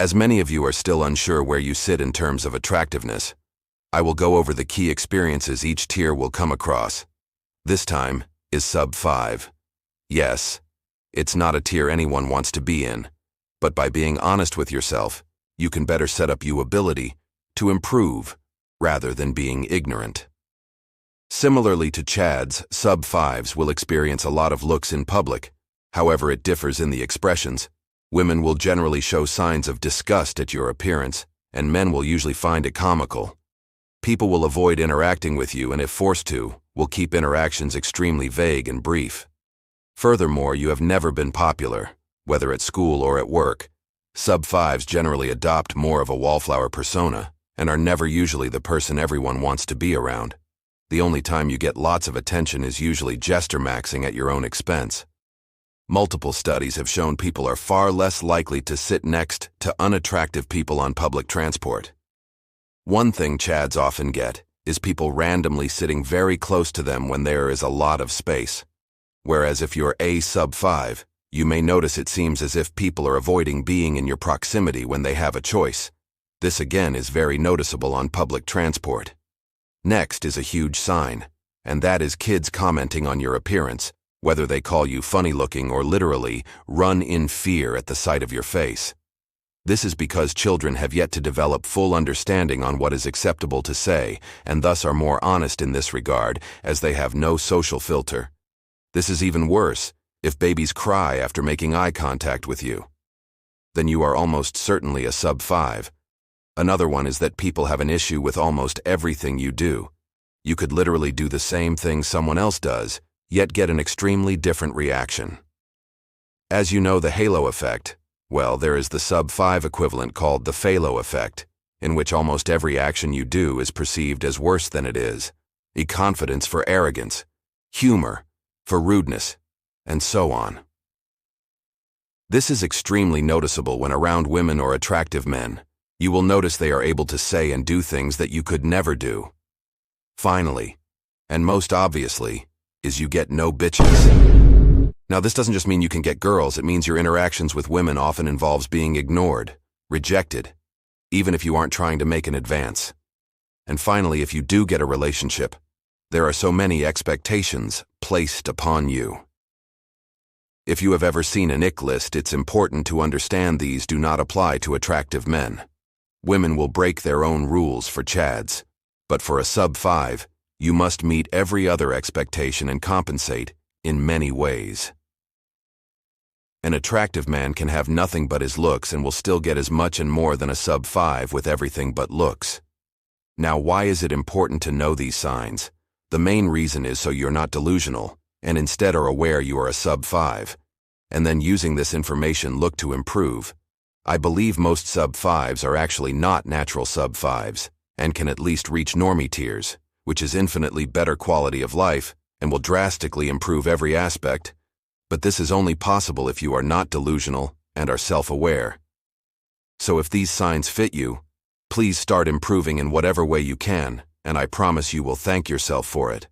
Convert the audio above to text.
As many of you are still unsure where you sit in terms of attractiveness, I will go over the key experiences each tier will come across. This time is sub 5. Yes, it's not a tier anyone wants to be in, but by being honest with yourself, you can better set up your ability to improve rather than being ignorant. Similarly to Chads, sub 5s will experience a lot of looks in public. However, it differs in the expressions. Women will generally show signs of disgust at your appearance, and men will usually find it comical. People will avoid interacting with you and if forced to, will keep interactions extremely vague and brief. Furthermore, you have never been popular, whether at school or at work. Sub 5s generally adopt more of a wallflower persona and are never usually the person everyone wants to be around. The only time you get lots of attention is usually gesture maxing at your own expense. Multiple studies have shown people are far less likely to sit next to unattractive people on public transport. One thing Chads often get is people randomly sitting very close to them when there is a lot of space. Whereas if you're a sub 5, you may notice it seems as if people are avoiding being in your proximity when they have a choice. This again is very noticeable on public transport. Next is a huge sign, and that is kids commenting on your appearance, whether they call you funny-looking or literally run in fear at the sight of your face. This is because children have yet to develop full understanding on what is acceptable to say, and thus are more honest in this regard, as they have no social filter. This is even worse if babies cry after making eye contact with you. Then you are almost certainly a sub 5. Another one is that people have an issue with almost everything you do. You could literally do the same thing someone else does, yet get an extremely different reaction. As you know, the halo effect, well, there is the sub 5 equivalent called the phalo effect, in which almost every action you do is perceived as worse than it is. Confidence for arrogance, humor for rudeness, and so on. This is extremely noticeable when around women or attractive men. You will notice they are able to say and do things that you could never do. Finally, and most obviously, is you get no bitches. Now this doesn't just mean you can get girls, it means your interactions with women often involves being ignored, rejected, even if you aren't trying to make an advance. And finally, if you do get a relationship, there are so many expectations placed upon you. If you have ever seen an ick list, it's important to understand these do not apply to attractive men. Women will break their own rules for Chads, but for a sub 5, you must meet every other expectation and compensate in many ways. An attractive man can have nothing but his looks and will still get as much and more than a sub 5 with everything but looks. Now, why is it important to know these signs? The main reason is so you're not delusional, and instead are aware you are a sub 5, and then using this information look to improve. I believe most sub 5s are actually not natural sub 5s, and can at least reach normie tiers, which is infinitely better quality of life and will drastically improve every aspect, but this is only possible if you are not delusional and are self-aware. So if these signs fit you, please start improving in whatever way you can, and I promise you will thank yourself for it.